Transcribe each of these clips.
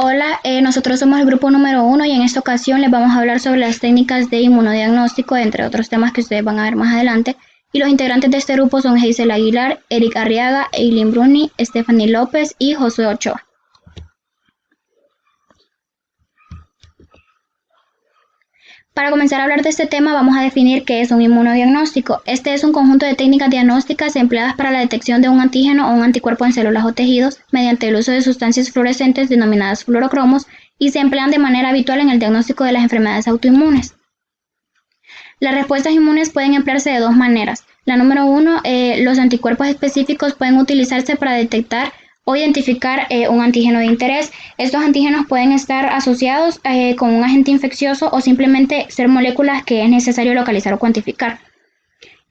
Hola, nosotros somos el grupo número 1 y en esta ocasión les vamos a hablar sobre las técnicas de inmunodiagnóstico, entre otros temas que ustedes van a ver más adelante. Y los integrantes de este grupo son Geisel Aguilar, Eric Arriaga, Eileen Bruni, Stephanie López y Josué Ochoa. Para comenzar a hablar de este tema vamos a definir qué es un inmunodiagnóstico. Este es un conjunto de técnicas diagnósticas empleadas para la detección de un antígeno o un anticuerpo en células o tejidos mediante el uso de sustancias fluorescentes denominadas fluorocromos y se emplean de manera habitual en el diagnóstico de las enfermedades autoinmunes. Las respuestas inmunes pueden emplearse de dos maneras. La número 1, los anticuerpos específicos pueden utilizarse para detectar o identificar un antígeno de interés. Estos antígenos pueden estar asociados con un agente infeccioso o simplemente ser moléculas que es necesario localizar o cuantificar.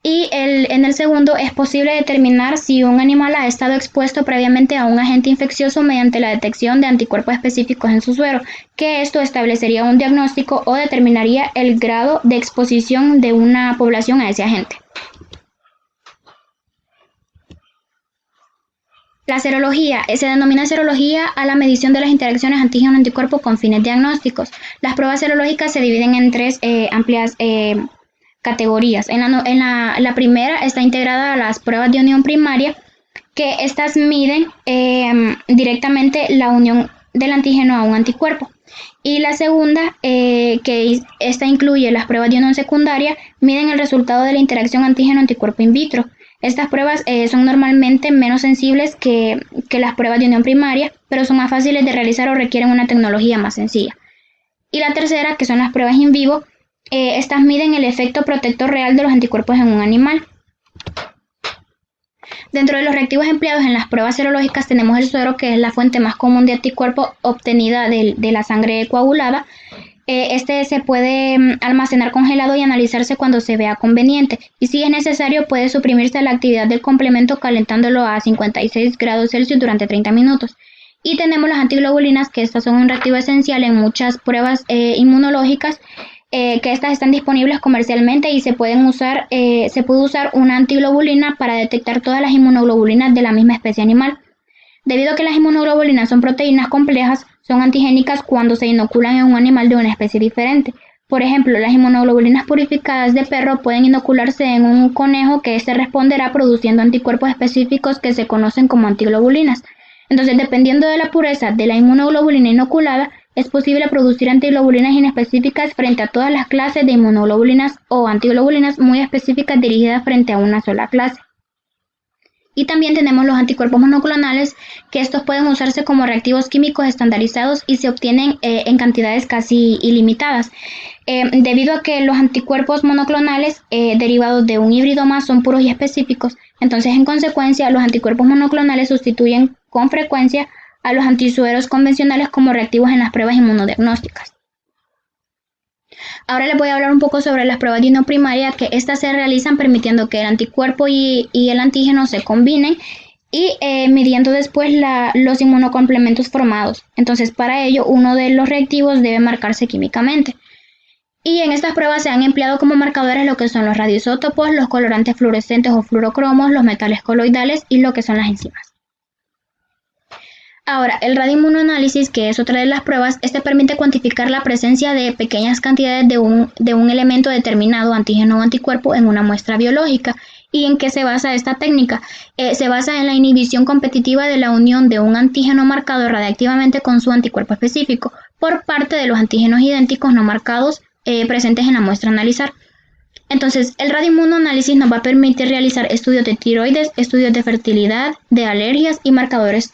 Y en el segundo es posible determinar si un animal ha estado expuesto previamente a un agente infeccioso mediante la detección de anticuerpos específicos en su suero, que esto establecería un diagnóstico o determinaría el grado de exposición de una población a ese agente. La serología se denomina serología a la medición de las interacciones antígeno-anticuerpo con fines diagnósticos. Las pruebas serológicas se dividen en tres amplias categorías. En la primera está integrada a las pruebas de unión primaria, que estas miden directamente la unión del antígeno a un anticuerpo. Y la segunda, que esta incluye las pruebas de unión secundaria, miden el resultado de la interacción antígeno-anticuerpo in vitro. Estas pruebas son normalmente menos sensibles que las pruebas de unión primaria, pero son más fáciles de realizar o requieren una tecnología más sencilla. Y la tercera, que son las pruebas in vivo, estas miden el efecto protector real de los anticuerpos en un animal. Dentro de los reactivos empleados en las pruebas serológicas tenemos el suero, que es la fuente más común de anticuerpos obtenida de la sangre coagulada. Este se puede almacenar congelado y analizarse cuando se vea conveniente, y si es necesario puede suprimirse la actividad del complemento calentándolo a 56 grados Celsius durante 30 minutos. Y tenemos las antiglobulinas, que estas son un reactivo esencial en muchas pruebas inmunológicas, que estas están disponibles comercialmente y se puede usar una antiglobulina para detectar todas las inmunoglobulinas de la misma especie animal. Debido a que las inmunoglobulinas son proteínas complejas, son antigénicas cuando se inoculan en un animal de una especie diferente. Por ejemplo, las inmunoglobulinas purificadas de perro pueden inocularse en un conejo, que éste responderá produciendo anticuerpos específicos que se conocen como antiglobulinas. Entonces, dependiendo de la pureza de la inmunoglobulina inoculada, es posible producir antiglobulinas inespecíficas frente a todas las clases de inmunoglobulinas o antiglobulinas muy específicas dirigidas frente a una sola clase. Y también tenemos los anticuerpos monoclonales, que estos pueden usarse como reactivos químicos estandarizados y se obtienen en cantidades casi ilimitadas. Debido a que los anticuerpos monoclonales derivados de un híbrido más son puros y específicos, entonces en consecuencia los anticuerpos monoclonales sustituyen con frecuencia a los antisueros convencionales como reactivos en las pruebas inmunodiagnósticas. Ahora les voy a hablar un poco sobre las pruebas de unión primaria, que estas se realizan permitiendo que el anticuerpo y el antígeno se combinen y midiendo después los inmunocomplementos formados. Entonces, para ello, uno de los reactivos debe marcarse químicamente. Y en estas pruebas se han empleado como marcadores lo que son los radioisótopos, los colorantes fluorescentes o fluorocromos, los metales coloidales y lo que son las enzimas. Ahora, el radioinmunoanálisis, que es otra de las pruebas, este permite cuantificar la presencia de pequeñas cantidades de un elemento determinado, antígeno o anticuerpo, en una muestra biológica. ¿Y en qué se basa esta técnica? Se basa en la inhibición competitiva de la unión de un antígeno marcado radiactivamente con su anticuerpo específico por parte de los antígenos idénticos no marcados presentes en la muestra a analizar. Entonces, el radioinmunoanálisis nos va a permitir realizar estudios de tiroides, estudios de fertilidad, de alergias y marcadores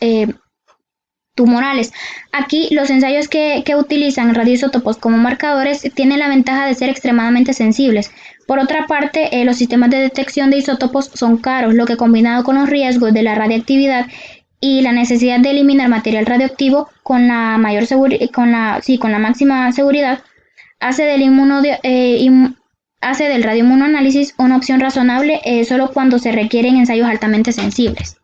tumorales. Aquí los ensayos que utilizan radioisótopos como marcadores tienen la ventaja de ser extremadamente sensibles. Por otra parte, los sistemas de detección de isótopos son caros, lo que, combinado con los riesgos de la radiactividad y la necesidad de eliminar material radioactivo con la máxima seguridad, hace del radioinmunoanálisis una opción razonable solo cuando se requieren ensayos altamente sensibles.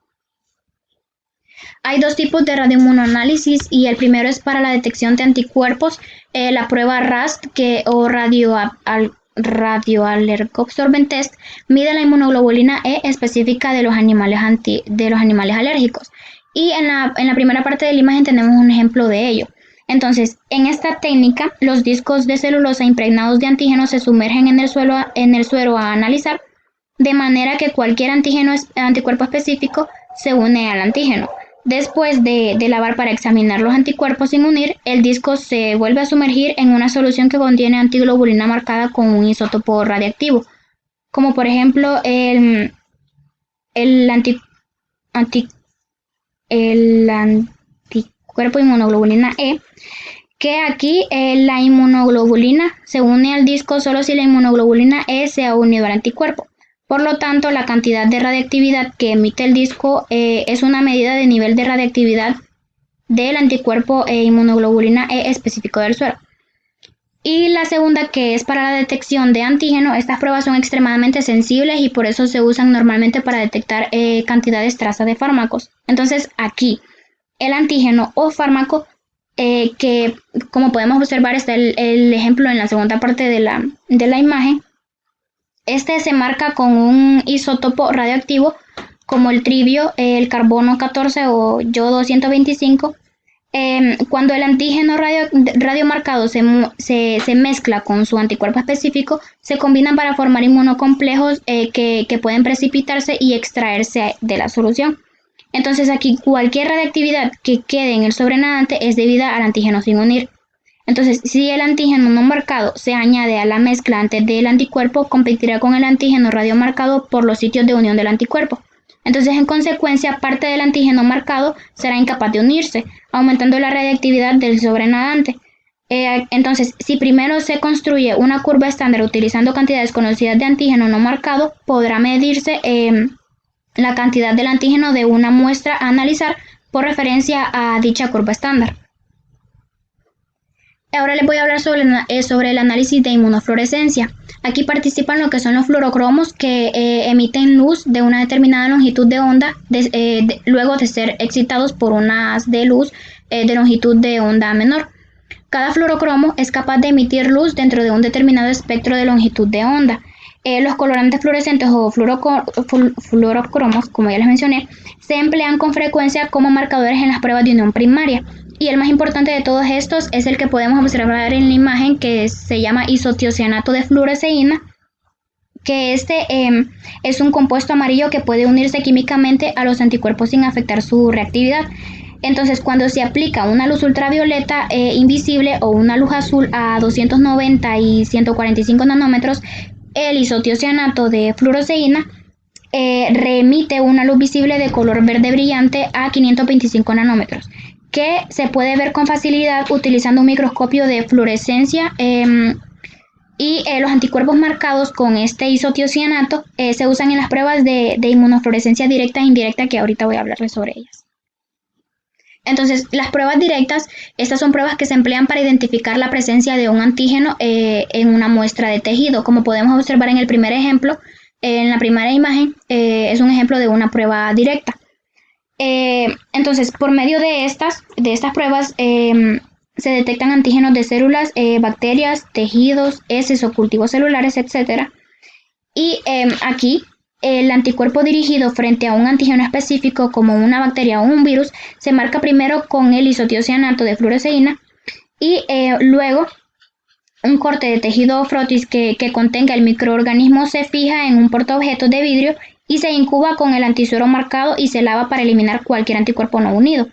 Hay dos tipos de radioinmunoanálisis y el primero es para la detección de anticuerpos, la prueba RAST o radioallergoabsorbent test mide la inmunoglobulina E específica de los animales alérgicos. Y en la primera parte de la imagen tenemos un ejemplo de ello. Entonces, en esta técnica, los discos de celulosa impregnados de antígenos se sumergen en el suero a analizar, de manera que cualquier anticuerpo específico se une al antígeno. Después de lavar para examinar los anticuerpos sin unir, el disco se vuelve a sumergir en una solución que contiene antiglobulina marcada con un isótopo radiactivo, como por ejemplo el anticuerpo inmunoglobulina E, que aquí la inmunoglobulina se une al disco solo si la inmunoglobulina E se ha unido al anticuerpo. Por lo tanto, la cantidad de radiactividad que emite el disco es una medida de nivel de radiactividad del anticuerpo inmunoglobulina E específico del suero. Y la segunda, que es para la detección de antígeno. Estas pruebas son extremadamente sensibles y por eso se usan normalmente para detectar cantidades trazas de fármacos. Entonces aquí el antígeno o fármaco, que como podemos observar está el ejemplo en la segunda parte de la imagen. Este se marca con un isótopo radioactivo como el tribio, el carbono 14 o yodo 125. Cuando el antígeno radiomarcado se mezcla con su anticuerpo específico, se combinan para formar inmunocomplejos que pueden precipitarse y extraerse de la solución. Entonces aquí cualquier radiactividad que quede en el sobrenadante es debida al antígeno sin unir. Entonces, si el antígeno no marcado se añade a la mezcla antes del anticuerpo, competirá con el antígeno radiomarcado por los sitios de unión del anticuerpo. Entonces, en consecuencia, parte del antígeno marcado será incapaz de unirse, aumentando la radiactividad del sobrenadante. Entonces, si primero se construye una curva estándar utilizando cantidades conocidas de antígeno no marcado, podrá medirse la cantidad del antígeno de una muestra a analizar por referencia a dicha curva estándar. Ahora les voy a hablar sobre el análisis de inmunofluorescencia. Aquí participan lo que son los fluorocromos, que emiten luz de una determinada longitud de onda luego de ser excitados por unas de luz de longitud de onda menor. Cada fluorocromo es capaz de emitir luz dentro de un determinado espectro de longitud de onda. Los colorantes fluorescentes o fluorocromos, como ya les mencioné, se emplean con frecuencia como marcadores en las pruebas de unión primaria. Y el más importante de todos estos es el que podemos observar en la imagen, que se llama isotiocianato de fluoresceína, que es un compuesto amarillo que puede unirse químicamente a los anticuerpos sin afectar su reactividad. Entonces, cuando se aplica una luz ultravioleta invisible o una luz azul a 290 y 145 nanómetros, el isotiocianato de fluoresceína reemite una luz visible de color verde brillante a 525 nanómetros, que se puede ver con facilidad utilizando un microscopio de fluorescencia, y los anticuerpos marcados con este isotiocianato se usan en las pruebas de inmunofluorescencia directa e indirecta, que ahorita voy a hablarles sobre ellas. Entonces, las pruebas directas, estas son pruebas que se emplean para identificar la presencia de un antígeno en una muestra de tejido. Como podemos observar en el primer ejemplo, en la primera imagen, es un ejemplo de una prueba directa. Entonces, por medio de estas pruebas se detectan antígenos de células, bacterias, tejidos, heces o cultivos celulares, etc. Y aquí el anticuerpo dirigido frente a un antígeno específico como una bacteria o un virus se marca primero con el isotiocianato de fluoresceína y luego un corte de tejido frotis que contenga el microorganismo se fija en un portaobjetos de vidrio y se incuba con el antisuero marcado y se lava para eliminar cualquier anticuerpo no unido.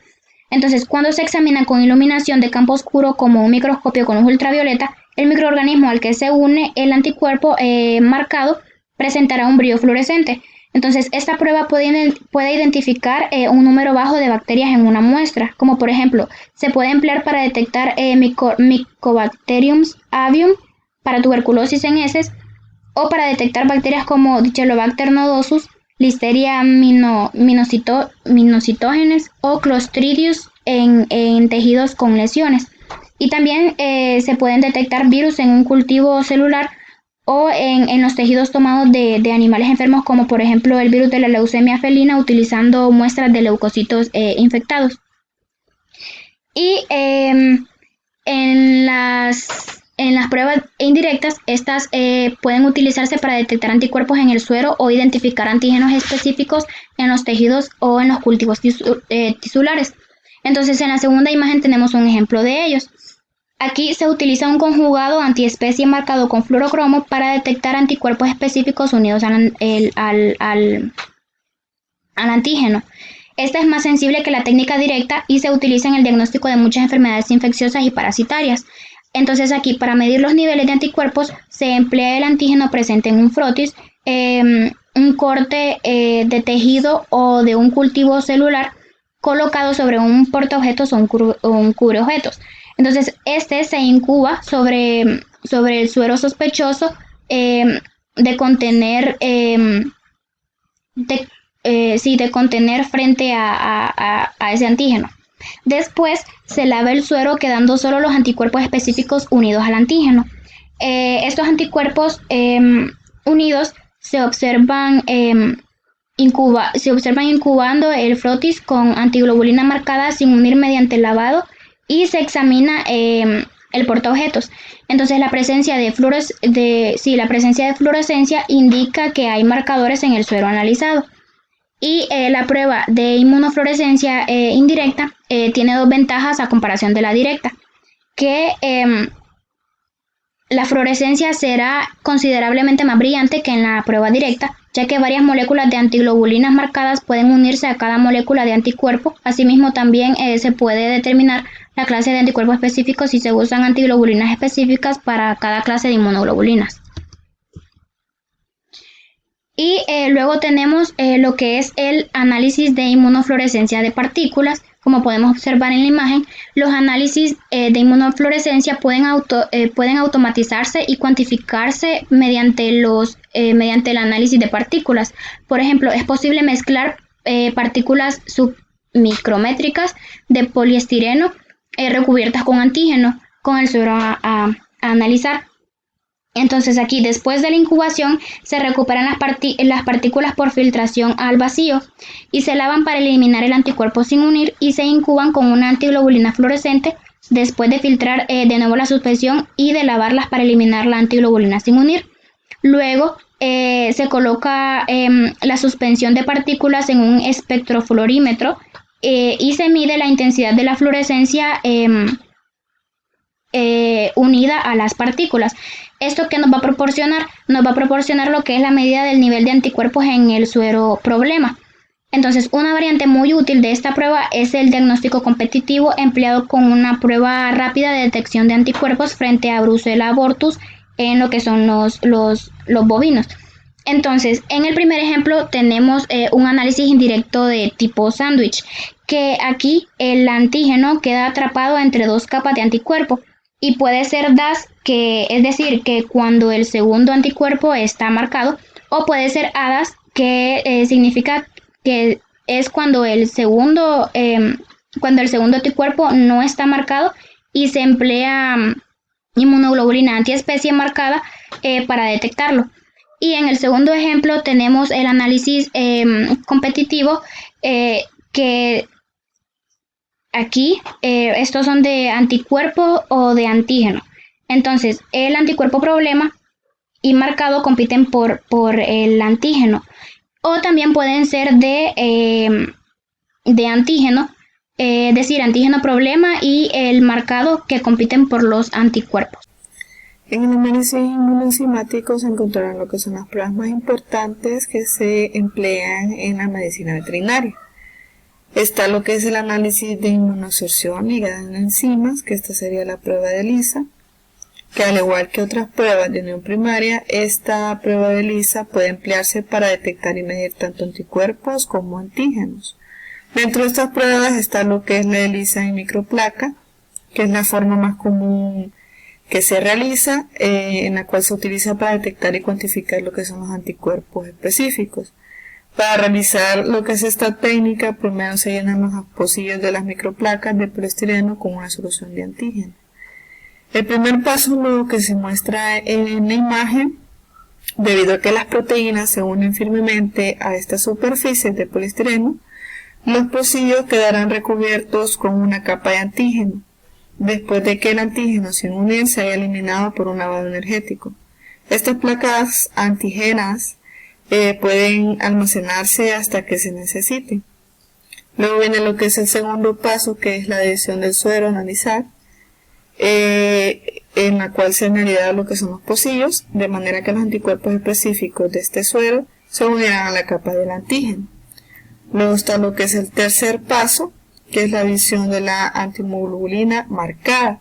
Entonces, cuando se examina con iluminación de campo oscuro como un microscopio con luz ultravioleta, el microorganismo al que se une el anticuerpo marcado presentará un brillo fluorescente. Entonces, esta prueba puede identificar un número bajo de bacterias en una muestra, como por ejemplo, se puede emplear para detectar Mycobacterium avium para tuberculosis en heces, o para detectar bacterias como Dichylobacter nodosus, Listeria minocitogenes o Clostridium en tejidos con lesiones. Y también se pueden detectar virus en un cultivo celular o en los tejidos tomados de animales enfermos, como por ejemplo el virus de la leucemia felina, utilizando muestras de leucocitos infectados. Y en las pruebas indirectas, estas pueden utilizarse para detectar anticuerpos en el suero o identificar antígenos específicos en los tejidos o en los cultivos tisulares. Entonces en la segunda imagen tenemos un ejemplo de ellos. Aquí se utiliza un conjugado antiespecie marcado con fluorocromo para detectar anticuerpos específicos unidos al antígeno. Esta es más sensible que la técnica directa y se utiliza en el diagnóstico de muchas enfermedades infecciosas y parasitarias. Entonces aquí, para medir los niveles de anticuerpos, se emplea el antígeno presente en un frotis, un corte de tejido o de un cultivo celular colocado sobre un portaobjetos o un cubreobjetos. Entonces, este se incuba sobre el suero sospechoso de contener frente a ese antígeno. Después se lava el suero quedando solo los anticuerpos específicos unidos al antígeno. Estos anticuerpos unidos se observan incubando el frotis con antiglobulina marcada sin unir mediante el lavado y se examina el portaobjetos. Entonces la presencia de fluorescencia indica que hay marcadores en el suero analizado. Y la prueba de inmunofluorescencia indirecta tiene dos ventajas a comparación de la directa, que la fluorescencia será considerablemente más brillante que en la prueba directa, ya que varias moléculas de antiglobulinas marcadas pueden unirse a cada molécula de anticuerpo. Asimismo, también se puede determinar la clase de anticuerpo específico si se usan antiglobulinas específicas para cada clase de inmunoglobulinas. Y luego tenemos lo que es el análisis de inmunofluorescencia de partículas. Como podemos observar en la imagen, los análisis de inmunofluorescencia pueden automatizarse y cuantificarse mediante el análisis de partículas. Por ejemplo, es posible mezclar partículas submicrométricas de poliestireno recubiertas con antígeno con el suero a analizar. Entonces aquí, después de la incubación, se recuperan las partículas por filtración al vacío y se lavan para eliminar el anticuerpo sin unir y se incuban con una antiglobulina fluorescente después de filtrar de nuevo la suspensión y de lavarlas para eliminar la antiglobulina sin unir. Luego se coloca la suspensión de partículas en un espectrofluorímetro y se mide la intensidad de la fluorescencia unida a las partículas. ¿Esto qué nos va a proporcionar? Nos va a proporcionar lo que es la medida del nivel de anticuerpos en el suero problema. Entonces, una variante muy útil de esta prueba es el diagnóstico competitivo empleado con una prueba rápida de detección de anticuerpos frente a Brucella abortus en lo que son los bovinos. Entonces, en el primer ejemplo tenemos un análisis indirecto de tipo sándwich, que aquí el antígeno queda atrapado entre dos capas de anticuerpo. Y puede ser DAS, que es decir, que cuando el segundo anticuerpo está marcado, o puede ser ADAS, que significa que es cuando el segundo anticuerpo no está marcado y se emplea inmunoglobulina antiespecie marcada para detectarlo. Y en el segundo ejemplo tenemos el análisis competitivo que aquí estos son de anticuerpo o de antígeno. Entonces, el anticuerpo problema y marcado compiten por el antígeno. O también pueden ser de antígeno, es decir, antígeno problema y el marcado que compiten por los anticuerpos. En el análisis inmunoenzimático se encontrarán lo que son las pruebas más importantes que se emplean en la medicina veterinaria. Está lo que es el análisis de inmunosorción ligada en enzimas, que esta sería la prueba de ELISA, que al igual que otras pruebas de unión primaria, esta prueba de ELISA puede emplearse para detectar y medir tanto anticuerpos como antígenos. Dentro de estas pruebas está lo que es la ELISA en microplaca, que es la forma más común que se realiza, en la cual se utiliza para detectar y cuantificar lo que son los anticuerpos específicos. Para realizar lo que es esta técnica, primero se llenan los pocillos de las microplacas de poliestireno con una solución de antígeno. El primer paso, lo que se muestra en la imagen, debido a que las proteínas se unen firmemente a estas superficies de poliestireno, los pocillos quedarán recubiertos con una capa de antígeno, después de que el antígeno sin unir se haya eliminado por un lavado energético. Estas placas antígenas pueden almacenarse hasta que se necesiten. Luego viene lo que es el segundo paso, que es la división del suero a analizar, en la cual se añadirá lo que son los pocillos, de manera que los anticuerpos específicos de este suero se unirán a la capa del antígeno. Luego está lo que es el tercer paso, que es la división de la antimoglobulina marcada.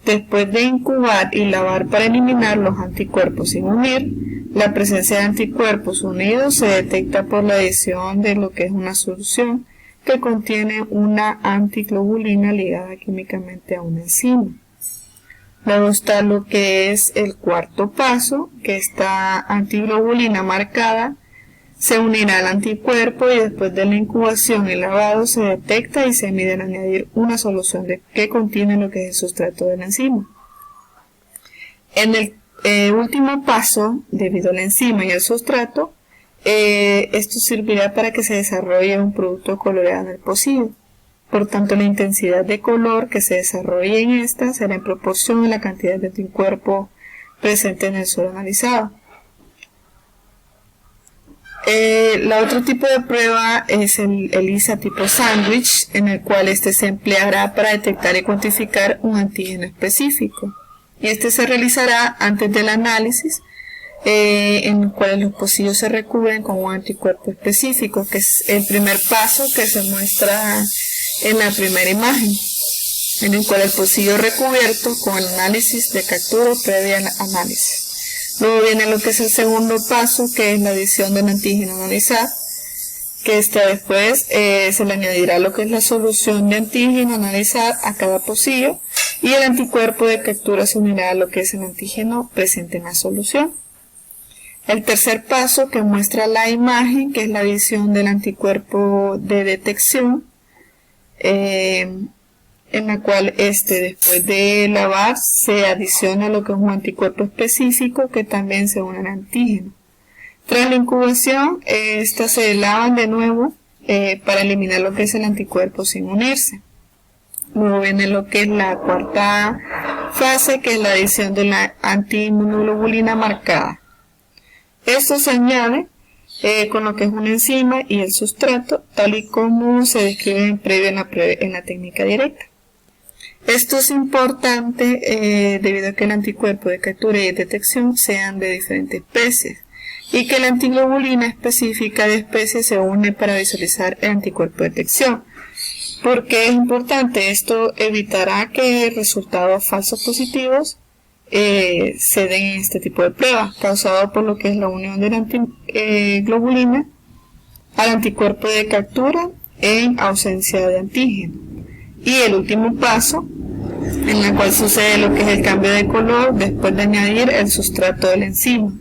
Después de incubar y lavar para eliminar los anticuerpos sin unir, la presencia de anticuerpos unidos se detecta por la adición de lo que es una solución que contiene una antiglobulina ligada químicamente a una enzima. Luego está lo que es el cuarto paso, que esta antiglobulina marcada se unirá al anticuerpo y después de la incubación y lavado se detecta y se mide al añadir una solución que contiene lo que es el sustrato de la enzima. En el último paso, debido a la enzima y el sustrato, esto servirá para que se desarrolle un producto coloreado en el pocillo. Por tanto, la intensidad de color que se desarrolle en esta será en proporción a la cantidad de anticuerpo presente en el suero analizado. La otro tipo de prueba es el ELISA tipo sándwich, en el cual este se empleará para detectar y cuantificar un antígeno específico. Y este se realizará antes del análisis, en el cual los pocillos se recubren con un anticuerpo específico, que es el primer paso que se muestra en la primera imagen, en el cual el pocillo recubierto con el análisis de captura previa al análisis. Luego viene lo que es el segundo paso, que es la adición del antígeno a analizar, que después se le añadirá lo que es la solución de antígeno a analizar a cada pocillo y el anticuerpo de captura se unirá a lo que es el antígeno presente en la solución. El tercer paso, que muestra la imagen, que es la adición del anticuerpo de detección, en la cual después de lavar se adiciona lo que es un anticuerpo específico que también se une al antígeno. Tras la incubación, estas se lavan de nuevo para eliminar lo que es el anticuerpo sin unirse. Luego viene lo que es la cuarta fase, que es la adición de la antiinmunoglobulina marcada. Esto se añade con lo que es una enzima y el sustrato, tal y como se describe en la técnica directa. Esto es importante debido a que el anticuerpo de captura y de detección sean de diferentes especies y que la antiglobulina específica de especie se une para visualizar el anticuerpo de detección. ¿Por qué es importante? Esto evitará que resultados falsos positivos se den en este tipo de pruebas, causado por lo que es la unión de la antiglobulina al anticuerpo de captura en ausencia de antígeno. Y el último paso, en la cual sucede lo que es el cambio de color después de añadir el sustrato de la enzima.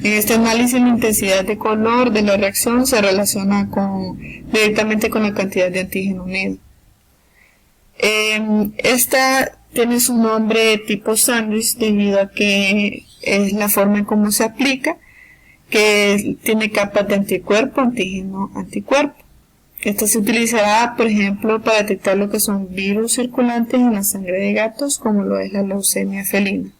En este análisis, la intensidad de color de la reacción se relaciona directamente con la cantidad de antígeno unido. Esta tiene su nombre tipo sándwich debido a que es la forma en cómo se aplica, que tiene capas de anticuerpo, antígeno, anticuerpo. Esta se utilizará, por ejemplo, para detectar lo que son virus circulantes en la sangre de gatos, como lo es la leucemia felina.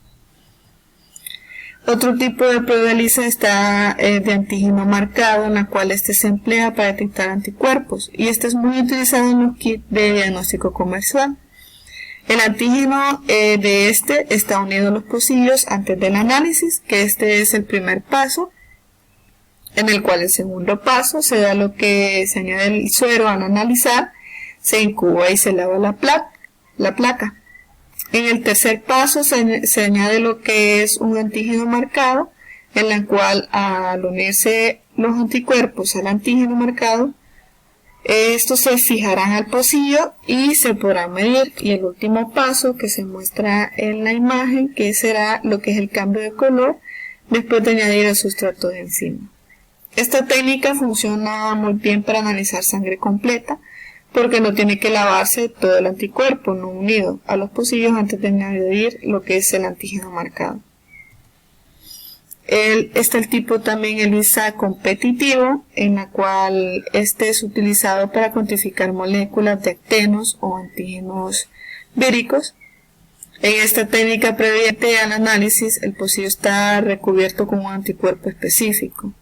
Otro tipo de prueba ELISA está de antígeno marcado, en la cual se emplea para detectar anticuerpos, y es muy utilizado en los kits de diagnóstico comercial. El antígeno de está unido a los pocillos antes del análisis, que es el primer paso, en el cual el segundo paso se da lo que se añade el suero al analizar, se incuba y se lava la placa. En el tercer paso se añade lo que es un antígeno marcado, en la cual al unirse los anticuerpos al antígeno marcado, estos se fijarán al pocillo y se podrán medir. Y el último paso que se muestra en la imagen, que será lo que es el cambio de color después de añadir el sustrato de enzima. Esta técnica funciona muy bien para analizar sangre completa, porque no tiene que lavarse todo el anticuerpo no unido a los pocillos antes de añadir lo que es el antígeno marcado. Está el tipo también ELISA competitivo, en la cual es utilizado para cuantificar moléculas de actenos o antígenos víricos. En esta técnica previa al análisis, el pocillo está recubierto con un anticuerpo específico.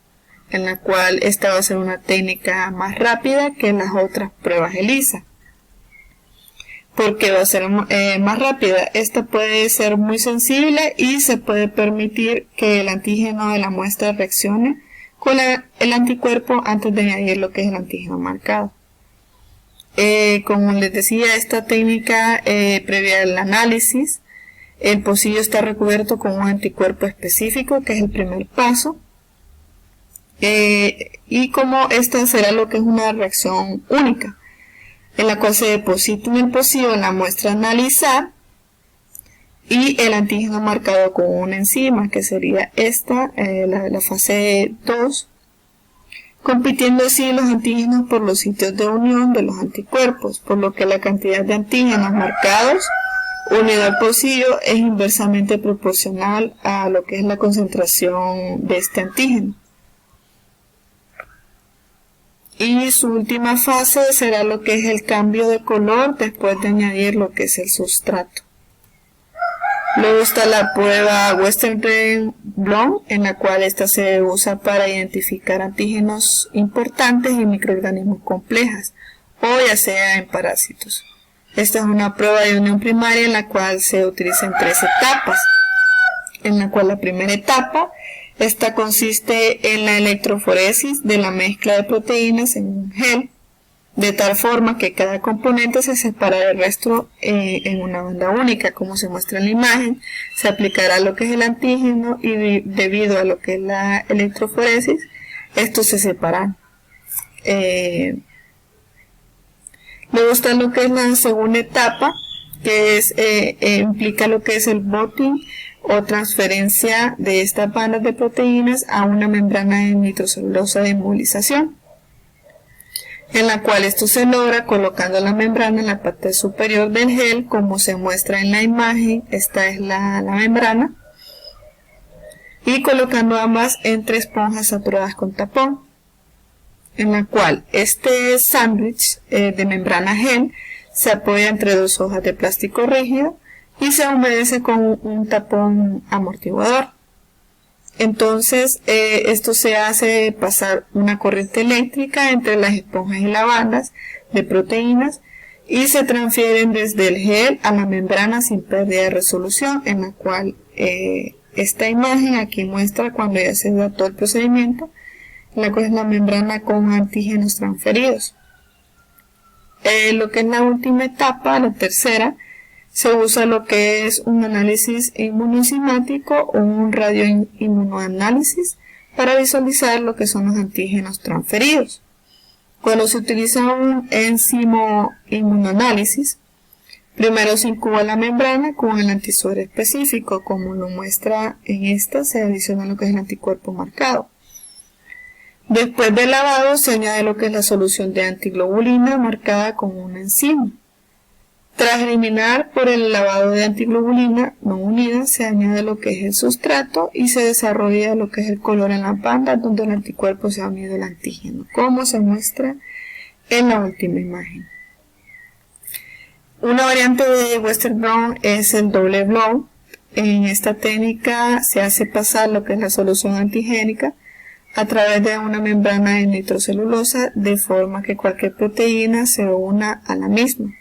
en la cual esta va a ser una técnica más rápida que las otras pruebas ELISA. ¿Por qué va a ser más rápida? Esta puede ser muy sensible y se puede permitir que el antígeno de la muestra reaccione con el anticuerpo antes de añadir lo que es el antígeno marcado. Como les decía, esta técnica previa al análisis, el pocillo está recubierto con un anticuerpo específico, que es el primer paso, y como esta será lo que es una reacción única, en la cual se deposita en el pocillo la muestra a analizar y el antígeno marcado con una enzima, que sería esta, la fase 2, compitiendo así los antígenos por los sitios de unión de los anticuerpos, por lo que la cantidad de antígenos marcados unido al pocillo es inversamente proporcional a lo que es la concentración de este antígeno. Y su última fase será lo que es el cambio de color después de añadir lo que es el sustrato. Luego está la prueba Westergren-Blom, en la cual esta se usa para identificar antígenos importantes en microorganismos complejos, o ya sea en parásitos. Esta es una prueba de unión primaria en la cual se utilizan 3 etapas, en la cual la primera etapa, esta consiste en la electroforesis de la mezcla de proteínas en un gel, de tal forma que cada componente se separa del resto en una banda única, como se muestra en la imagen. Se aplicará lo que es el antígeno y debido a lo que es la electroforesis, estos se separan. Luego está lo que es la segunda etapa, que implica lo que es el bonding o transferencia de estas bandas de proteínas a una membrana de nitrocelulosa de inmovilización, en la cual esto se logra colocando la membrana en la parte superior del gel, como se muestra en la imagen. Esta es la membrana, y colocando ambas entre esponjas saturadas con tapón, en la cual este sándwich de membrana gel se apoya entre 2 hojas de plástico rígido y se humedece con un tapón amortiguador. Entonces esto se hace pasar una corriente eléctrica entre las esponjas y las bandas de proteínas y se transfieren desde el gel a la membrana sin pérdida de resolución, en la cual esta imagen aquí muestra cuando ya se da todo el procedimiento, en la cual es la membrana con antígenos transferidos. Lo que es la última etapa, la tercera, se usa lo que es un análisis inmunoenzimático o un radioinmunoanálisis para visualizar lo que son los antígenos transferidos. Cuando se utiliza un enzimo-inmunoanálisis, primero se incuba la membrana con el antisuero específico, como lo muestra en esta, se adiciona lo que es el anticuerpo marcado. Después del lavado se añade lo que es la solución de antiglobulina marcada con una enzima. Tras eliminar por el lavado de antiglobulina no unida, se añade lo que es el sustrato y se desarrolla lo que es el color en las bandas donde el anticuerpo se ha unido al antígeno, como se muestra en la última imagen. Una variante de Westergren es el doble blot. En esta técnica se hace pasar lo que es la solución antigénica a través de una membrana de nitrocelulosa, de forma que cualquier proteína se una a la misma.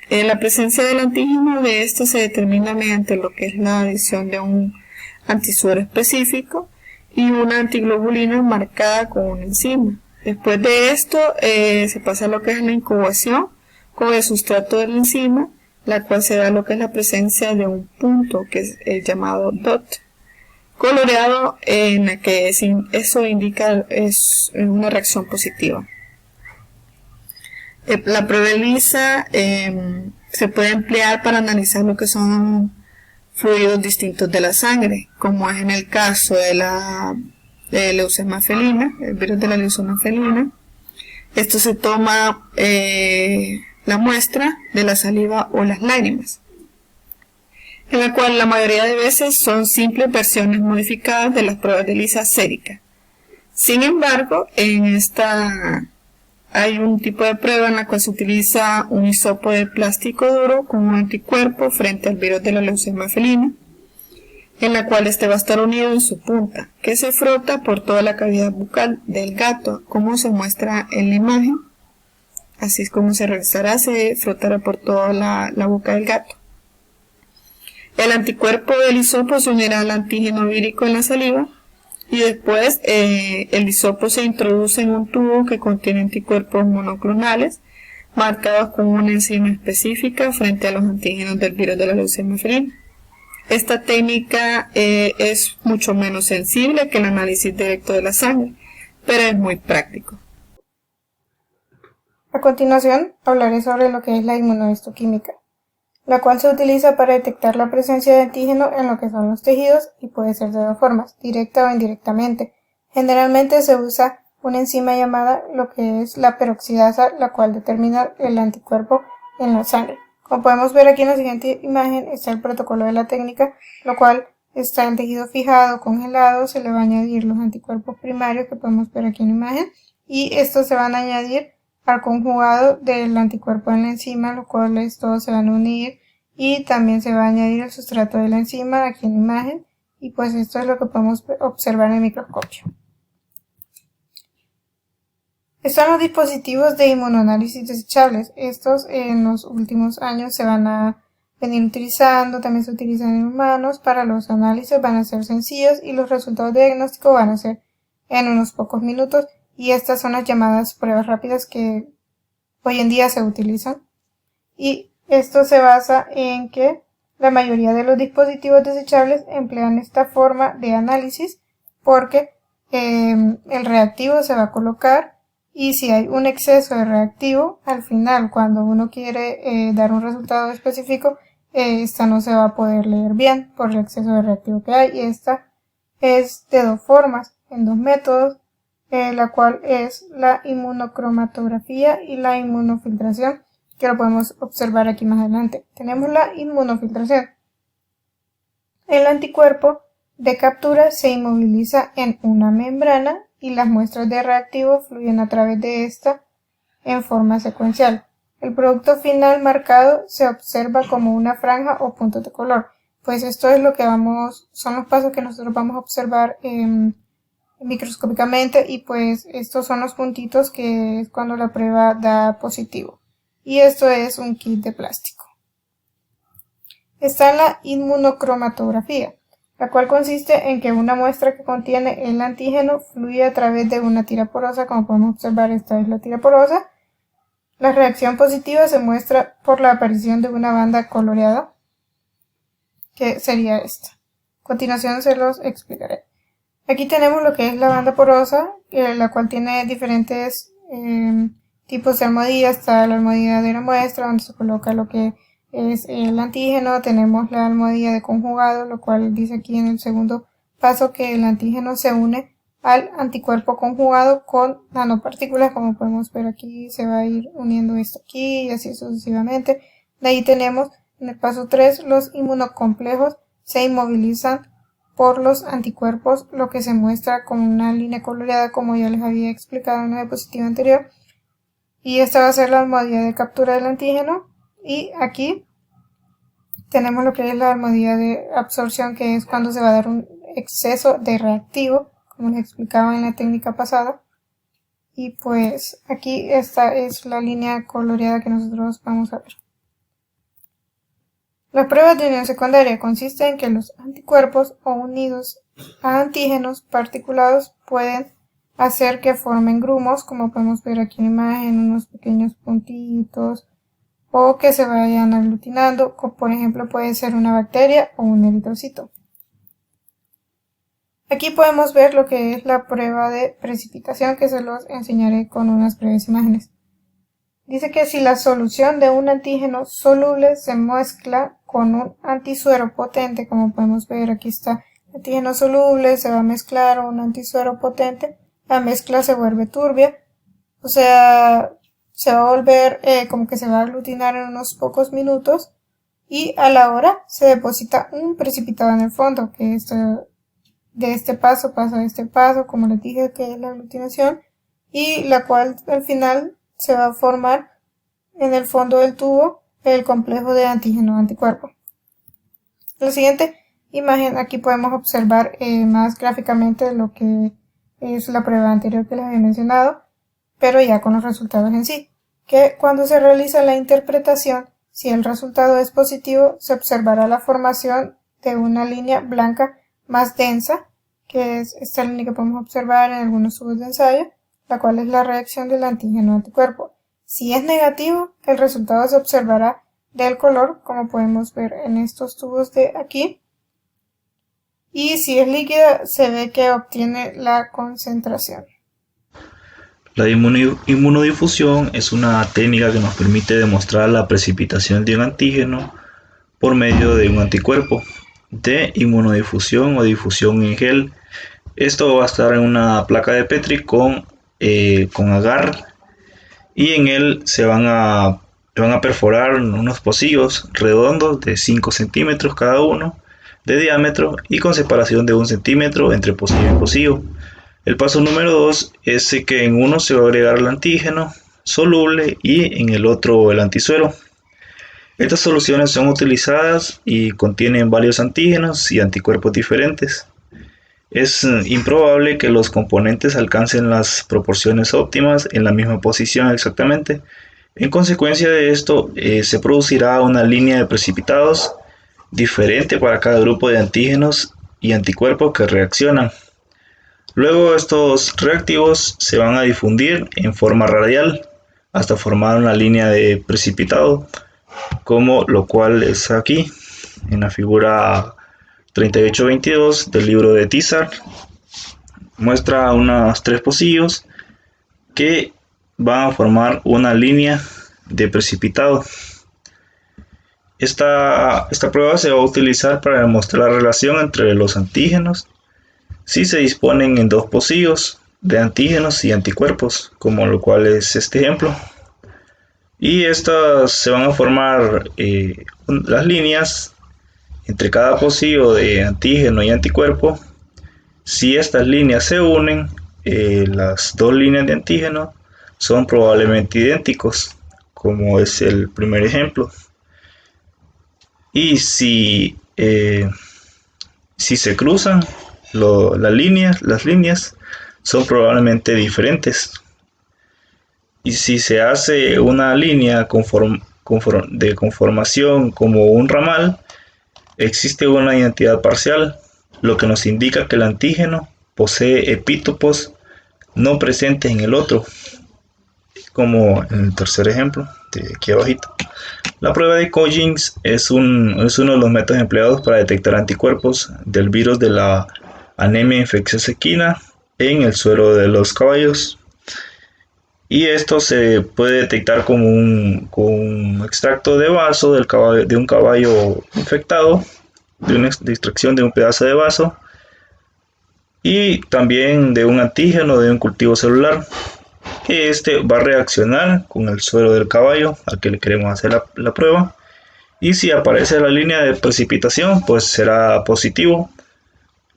La presencia del antígeno de esta se determina mediante lo que es la adición de un antisuero específico y una antiglobulina marcada con una enzima. Después de esto se pasa a lo que es la incubación con el sustrato de la enzima, la cual se da lo que es la presencia de un punto que es llamado DOT coloreado, en la que eso indica es una reacción positiva. La prueba ELISA se puede emplear para analizar lo que son fluidos distintos de la sangre, como es en el caso de la leucemia felina, el virus de la leucemia felina. Esto se toma la muestra de la saliva o las lágrimas, en la cual la mayoría de veces son simples versiones modificadas de las pruebas de ELISA sérica. Sin embargo, en esta hay un tipo de prueba en la cual se utiliza un hisopo de plástico duro con un anticuerpo frente al virus de la leucemia felina. en la cual este va a estar unido en su punta, que se frota por toda la cavidad bucal del gato, como se muestra en la imagen. Así es como se realizará, se frotará por toda la boca del gato. El anticuerpo del hisopo se unirá al antígeno vírico en la saliva y después el hisopo se introduce en un tubo que contiene anticuerpos monoclonales marcados con una enzima específica frente a los antígenos del virus de la leucemia felina. Esta técnica es mucho menos sensible que el análisis directo de la sangre, pero es muy práctico. A continuación, hablaré sobre lo que es la inmunohistoquímica, la cual se utiliza para detectar la presencia de antígeno en lo que son los tejidos y puede ser de dos formas, directa o indirectamente. Generalmente se usa una enzima llamada lo que es la peroxidasa, la cual determina el anticuerpo en la sangre. Como podemos ver aquí en la siguiente imagen está el protocolo de la técnica, lo cual está el tejido fijado, congelado, se le va a añadir los anticuerpos primarios que podemos ver aquí en la imagen y estos se van a añadir al conjugado del anticuerpo en la enzima, los cuales todos se van a unir y también se va a añadir el sustrato de la enzima aquí en la imagen y pues esto es lo que podemos observar en el microscopio. Están los dispositivos de inmunoanálisis desechables. Estos en los últimos años se van a venir utilizando, también se utilizan en humanos. Para los análisis van a ser sencillos y los resultados de diagnóstico van a ser en unos pocos minutos. Y estas son las llamadas pruebas rápidas que hoy en día se utilizan. Y esto se basa en que la mayoría de los dispositivos desechables emplean esta forma de análisis porque el reactivo se va a colocar y si hay un exceso de reactivo, al final cuando uno quiere dar un resultado específico, esta no se va a poder leer bien por el exceso de reactivo que hay. Y esta es de dos formas, en dos métodos, la cual es la inmunocromatografía y la inmunofiltración, que lo podemos observar aquí más adelante. Tenemos la inmunofiltración. El anticuerpo de captura se inmoviliza en una membrana y las muestras de reactivo fluyen a través de esta en forma secuencial. El producto final marcado se observa como una franja o puntos de color. Pues esto es lo que son los pasos que nosotros vamos a observar microscópicamente y pues estos son los puntitos que es cuando la prueba da positivo. Y esto es un kit de plástico. Está la inmunocromatografía, la cual consiste en que una muestra que contiene el antígeno fluye a través de una tira porosa, como podemos observar esta es la tira porosa. La reacción positiva se muestra por la aparición de una banda coloreada, que sería esta. A continuación se los explicaré. Aquí tenemos lo que es la banda porosa, la cual tiene diferentes tipos de almohadilla. Está la almohadilla de la muestra, donde se coloca lo que es el antígeno. Tenemos la almohadilla de conjugado, lo cual dice aquí en el segundo paso que el antígeno se une al anticuerpo conjugado con nanopartículas. Como podemos ver aquí, se va a ir uniendo esto aquí y así sucesivamente. De ahí tenemos en el paso 3 los inmunocomplejos se inmovilizan por los anticuerpos, lo que se muestra con una línea coloreada, como ya les había explicado en la diapositiva anterior. Y esta va a ser la almohadilla de captura del antígeno. Y aquí tenemos lo que es la almohadilla de absorción, que es cuando se va a dar un exceso de reactivo, como les explicaba en la técnica pasada. Y pues aquí esta es la línea coloreada que nosotros vamos a ver. La prueba de unión secundaria consiste en que los anticuerpos o unidos a antígenos particulados pueden hacer que formen grumos, como podemos ver aquí en la imagen, unos pequeños puntitos, o que se vayan aglutinando, como por ejemplo puede ser una bacteria o un eritrocito. Aquí podemos ver lo que es la prueba de precipitación, que se los enseñaré con unas breves imágenes. Dice que si la solución de un antígeno soluble se mezcla con un antisuero potente, como podemos ver aquí está el antígeno soluble, se va a mezclar un antisuero potente, la mezcla se vuelve turbia, o sea, se va a volver como que se va a aglutinar en unos pocos minutos y a la hora se deposita un precipitado en el fondo, que de este paso pasa a este paso, como les dije que es la aglutinación, y la cual al final se va a formar en el fondo del tubo el complejo de antígeno-anticuerpo. Lo siguiente imagen, aquí podemos observar más gráficamente lo que es la prueba anterior que les había mencionado, pero ya con los resultados en sí. Que cuando se realiza la interpretación, si el resultado es positivo, se observará la formación de una línea blanca más densa, que es esta línea que podemos observar en algunos tubos de ensayo, la cual es la reacción del antígeno-anticuerpo. Si es negativo, el resultado se observará del color, como podemos ver en estos tubos de aquí. Y si es líquida, se ve que obtiene la concentración. La inmunodifusión es una técnica que nos permite demostrar la precipitación de un antígeno por medio de un anticuerpo de inmunodifusión o difusión en gel. Esto va a estar en una placa de Petri con agar, y en él se van a perforar unos pocillos redondos de 5 centímetros cada uno de diámetro y con separación de 1 centímetro entre pocillo y pocillo. El paso número 2 es que en uno se va a agregar el antígeno soluble y en el otro el antisuero. Estas soluciones son utilizadas y contienen varios antígenos y anticuerpos diferentes. Es improbable que los componentes alcancen las proporciones óptimas en la misma posición exactamente. En consecuencia de esto, se producirá una línea de precipitados diferente para cada grupo de antígenos y anticuerpos que reaccionan. Luego estos reactivos se van a difundir en forma radial hasta formar una línea de precipitado, como lo cual es aquí en la figura 3822 del libro de Tizard. Muestra unos 3 pocillos que van a formar una línea de precipitado. Esta prueba se va a utilizar para demostrar la relación entre los antígenos si se disponen en 2 pocillos de antígenos y anticuerpos, como lo cual es este ejemplo. Y estas se van a formar las líneas entre cada pocillo de antígeno y anticuerpo. Si estas líneas se unen, las 2 líneas de antígeno son probablemente idénticos, como es el primer ejemplo. Y si se cruzan las líneas son probablemente diferentes. Y si se hace una línea de conformación como un ramal, existe una identidad parcial, lo que nos indica que el antígeno posee epítopos no presentes en el otro, como en el tercer ejemplo de aquí abajito. La prueba de Coggins es uno de los métodos empleados para detectar anticuerpos del virus de la anemia infecciosa equina en el suero de los caballos, y esto se puede detectar con un extracto de vaso de un caballo infectado, de extracción de un pedazo de vaso, y también de un antígeno de un cultivo celular, que va a reaccionar con el suero del caballo al que le queremos hacer la prueba, y si aparece la línea de precipitación, pues será positivo,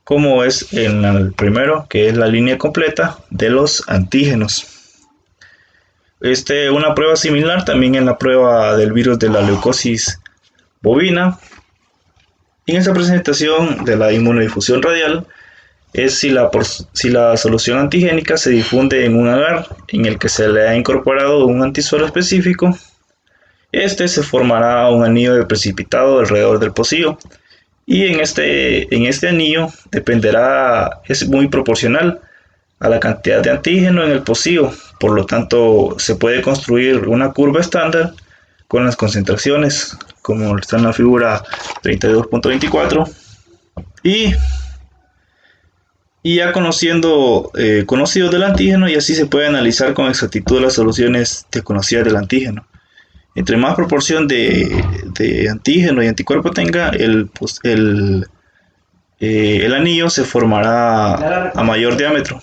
como es en el primero, que es la línea completa de los antígenos. Una prueba similar también en la prueba del virus de la leucosis bovina. En esa presentación de la inmunodifusión radial es si la solución antigénica se difunde en un agar en el que se le ha incorporado un antisuero específico. Se formará un anillo de precipitado alrededor del pocillo, y en este anillo es muy proporcional a la cantidad de antígeno en el pocillo. Por lo tanto, se puede construir una curva estándar con las concentraciones, como está en la figura 32.24, y ya conocidos del antígeno, y así se puede analizar con exactitud las soluciones desconocidas del antígeno. Entre más proporción de antígeno y anticuerpo tenga, el anillo se formará a mayor diámetro.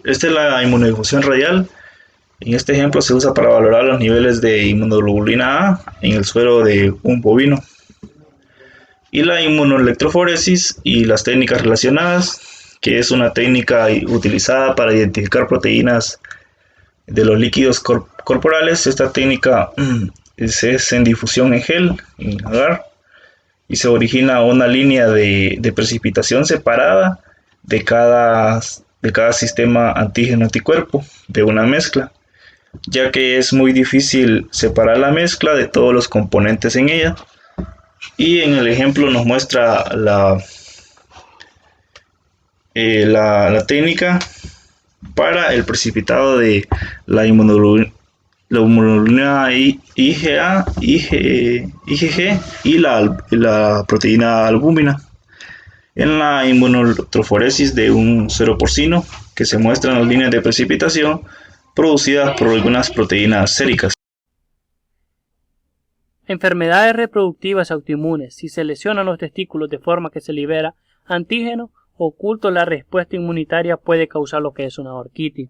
Esta es la inmunodifusión radial. En este ejemplo se usa para valorar los niveles de inmunoglobulina A en el suero de un bovino. Y la inmunoelectroforesis y las técnicas relacionadas, que es una técnica utilizada para identificar proteínas de los líquidos corporales. Esta técnica es en difusión en gel, en agar, y se origina una línea de precipitación separada de cada sistema antígeno-anticuerpo de una mezcla, ya que es muy difícil separar la mezcla de todos los componentes en ella. Y en el ejemplo nos muestra la técnica para el precipitado de la inmunoglobulina IgA, IgG y la proteína albúmina en la inmunoelectroforesis de un seroporcino, que se muestran las líneas de precipitación producidas por algunas proteínas séricas. Enfermedades reproductivas autoinmunes. Si se lesionan los testículos de forma que se libera antígeno oculto, la respuesta inmunitaria puede causar lo que es una orquitis.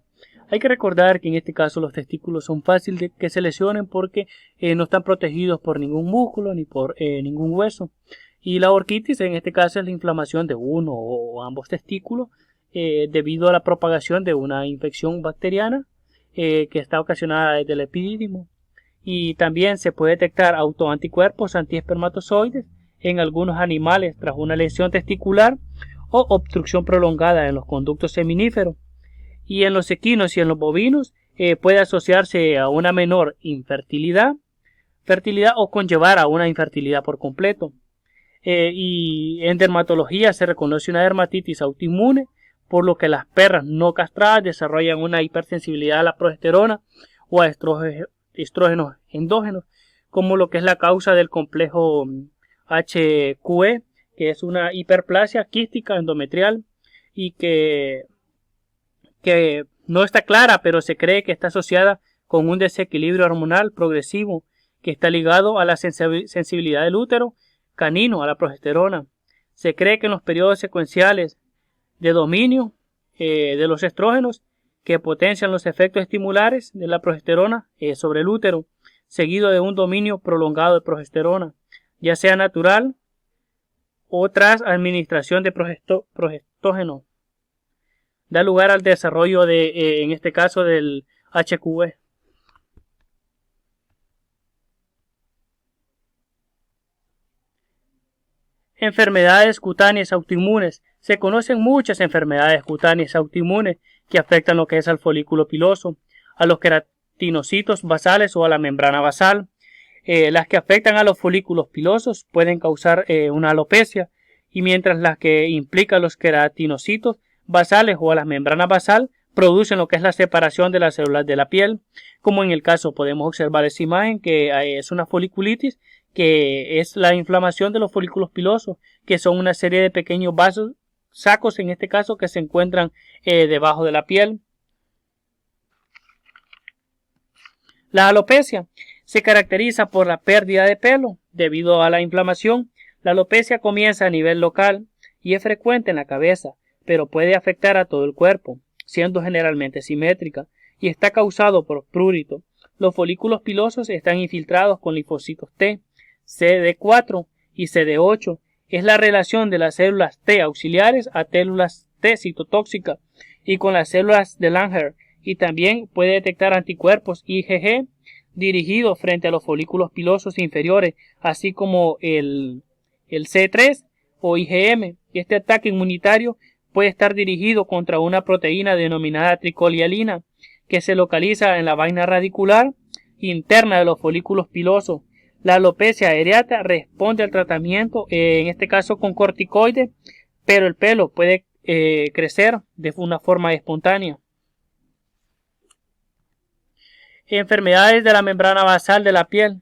Hay que recordar que en este caso los testículos son fáciles de que se lesionen porque no están protegidos por ningún músculo ni por ningún hueso. Y la orquitis en este caso es la inflamación de uno o ambos testículos debido a la propagación de una infección bacteriana que está ocasionada desde el epidídimo. Y también se puede detectar autoanticuerpos antiespermatozoides en algunos animales tras una lesión testicular o obstrucción prolongada en los conductos seminíferos. Y en los equinos y en los bovinos puede asociarse a una menor fertilidad o conllevar a una infertilidad por completo. Y en dermatología se reconoce una dermatitis autoinmune, por lo que las perras no castradas desarrollan una hipersensibilidad a la progesterona o a estrógenos endógenos, como lo que es la causa del complejo HQE, que es una hiperplasia quística endometrial y que no está clara, pero se cree que está asociada con un desequilibrio hormonal progresivo que está ligado a la sensibilidad del útero canino a la progesterona. Se cree que en los periodos secuenciales de dominio de los estrógenos que potencian los efectos estimulares de la progesterona sobre el útero, seguido de un dominio prolongado de progesterona, ya sea natural o tras administración de progestógeno, da lugar al desarrollo de, en este caso, del HQE. Enfermedades cutáneas autoinmunes. Se conocen muchas enfermedades cutáneas autoinmunes que afectan lo que es al folículo piloso, a los queratinocitos basales o a la membrana basal. Las que afectan a los folículos pilosos pueden causar una alopecia, y mientras las que implican los queratinocitos basales o a la membrana basal producen lo que es la separación de las células de la piel, como en el caso podemos observar esa imagen que es una foliculitis, que es la inflamación de los folículos pilosos, que son una serie de pequeños vasos, sacos en este caso, que se encuentran debajo de la piel. La alopecia se caracteriza por la pérdida de pelo debido a la inflamación. La alopecia comienza a nivel local y es frecuente en la cabeza, pero puede afectar a todo el cuerpo, siendo generalmente simétrica, y está causado por prurito. Los folículos pilosos están infiltrados con linfocitos T, CD4 y CD8. Es la relación de las células T auxiliares a células T citotóxicas y con las células de Langerhans, y también puede detectar anticuerpos IgG dirigidos frente a los folículos pilosos inferiores, así como el C3 o IgM. Este ataque inmunitario puede estar dirigido contra una proteína denominada tricolialina, que se localiza en la vaina radicular interna de los folículos pilosos. La alopecia areata responde al tratamiento, en este caso con corticoides, pero el pelo puede crecer de una forma espontánea. Enfermedades de la membrana basal de la piel.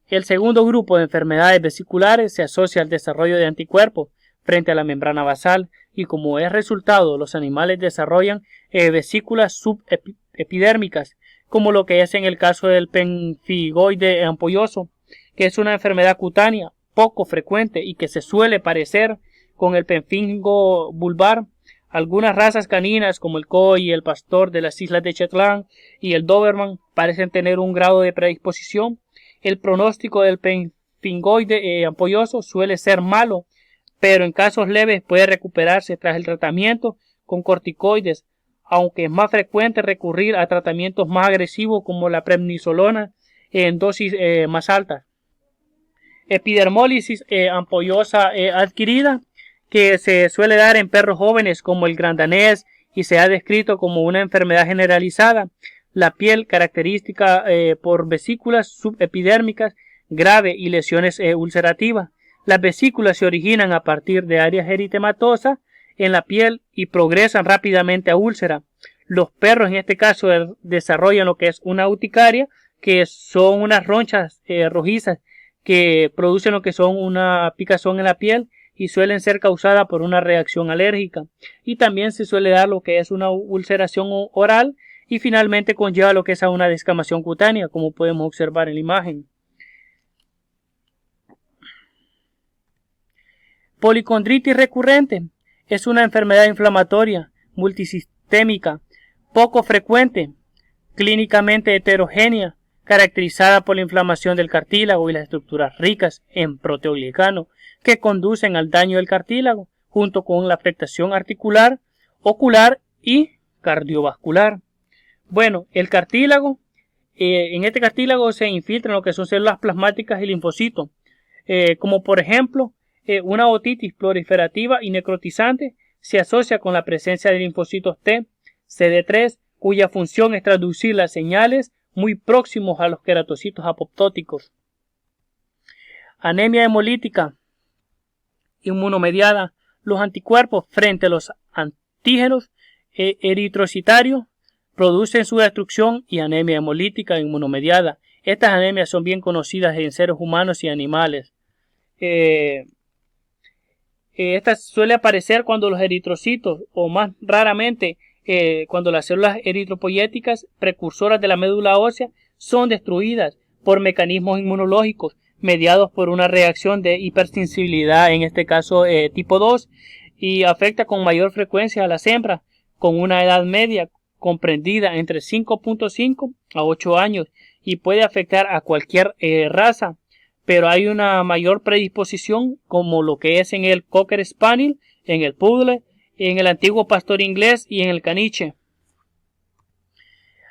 El segundo grupo de enfermedades vesiculares se asocia al desarrollo de anticuerpos frente a la membrana basal, y como es resultado, los animales desarrollan vesículas subepidérmicas, como lo que es en el caso del pemfigoide ampolloso, que es una enfermedad cutánea poco frecuente y que se suele parecer con el pemfingo vulvar. Algunas razas caninas como el Koi y el pastor de las islas de Shetland y el Doberman parecen tener un grado de predisposición. El pronóstico del pemfingoide ampolloso suele ser malo, pero en casos leves puede recuperarse tras el tratamiento con corticoides, aunque es más frecuente recurrir a tratamientos más agresivos como la prednisolona en dosis más altas. Epidermólisis ampollosa adquirida, que se suele dar en perros jóvenes como el gran danés y se ha descrito como una enfermedad generalizada. La piel característica por vesículas subepidérmicas grave y lesiones ulcerativas. Las vesículas se originan a partir de áreas eritematosas en la piel y progresan rápidamente a úlcera. Los perros en este caso desarrollan lo que es una urticaria, que son unas ronchas rojizas que producen lo que son una picazón en la piel y suelen ser causadas por una reacción alérgica. Y también se suele dar lo que es una ulceración oral y finalmente conlleva lo que es a una descamación cutánea, como podemos observar en la imagen. Policondritis recurrente es una enfermedad inflamatoria multisistémica, poco frecuente, clínicamente heterogénea, caracterizada por la inflamación del cartílago y las estructuras ricas en proteoglicano que conducen al daño del cartílago, junto con la afectación articular, ocular y cardiovascular. Bueno, el cartílago, en este cartílago se infiltran lo que son células plasmáticas y linfocitos, como por ejemplo, una otitis proliferativa y necrotizante se asocia con la presencia de linfocitos T, CD3, cuya función es traducir las señales muy próximos a los queratocitos apoptóticos. Anemia hemolítica inmunomediada. Los anticuerpos frente a los antígenos eritrocitarios producen su destrucción y anemia hemolítica inmunomediada. Estas anemias son bien conocidas en seres humanos y animales. Esta suele aparecer cuando los eritrocitos, o más raramente cuando las células eritropoyéticas, precursoras de la médula ósea, son destruidas por mecanismos inmunológicos mediados por una reacción de hipersensibilidad, en este caso tipo 2, y afecta con mayor frecuencia a las hembras con una edad media comprendida entre 5.5 a 8 años y puede afectar a cualquier raza, pero hay una mayor predisposición como lo que es en el Cocker Spaniel, en el Poodle, en el antiguo pastor inglés y en el caniche.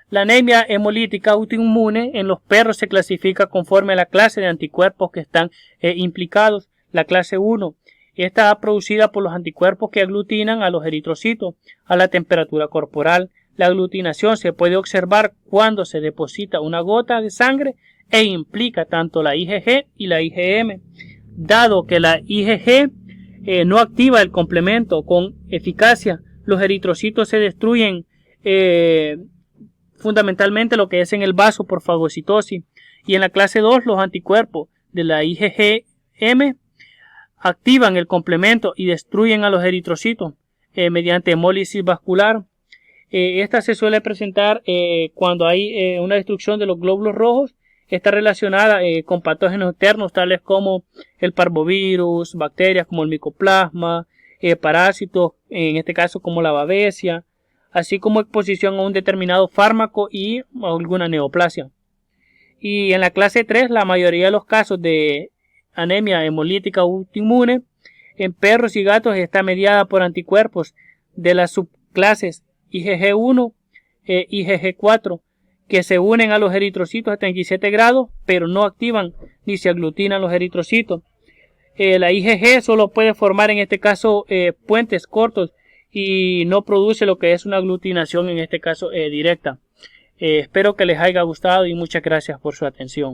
La anemia hemolítica autoinmune en los perros se clasifica conforme a la clase de anticuerpos que están implicados. La clase 1 está producida por los anticuerpos que aglutinan a los eritrocitos a la temperatura corporal. La aglutinación se puede observar cuando se deposita una gota de sangre e implica tanto la IgG y la IgM. Dado que la IgG no activa el complemento con eficacia, los eritrocitos se destruyen fundamentalmente lo que es en el vaso por fagocitosis. Y en la clase 2 los anticuerpos de la IgM activan el complemento y destruyen a los eritrocitos mediante hemólisis vascular. Esta se suele presentar cuando hay una destrucción de los glóbulos rojos. Está relacionada con patógenos externos tales como el parvovirus, bacterias como el micoplasma, parásitos, en este caso como la babesia, así como exposición a un determinado fármaco y a alguna neoplasia. Y en la clase 3 la mayoría de los casos de anemia hemolítica autoinmune en perros y gatos está mediada por anticuerpos de las subclases IgG1 e IgG4 que se unen a los eritrocitos a 37 grados, pero no activan ni se aglutinan los eritrocitos. La IgG solo puede formar en este caso puentes cortos y no produce lo que es una aglutinación en este caso directa. Espero que les haya gustado y muchas gracias por su atención.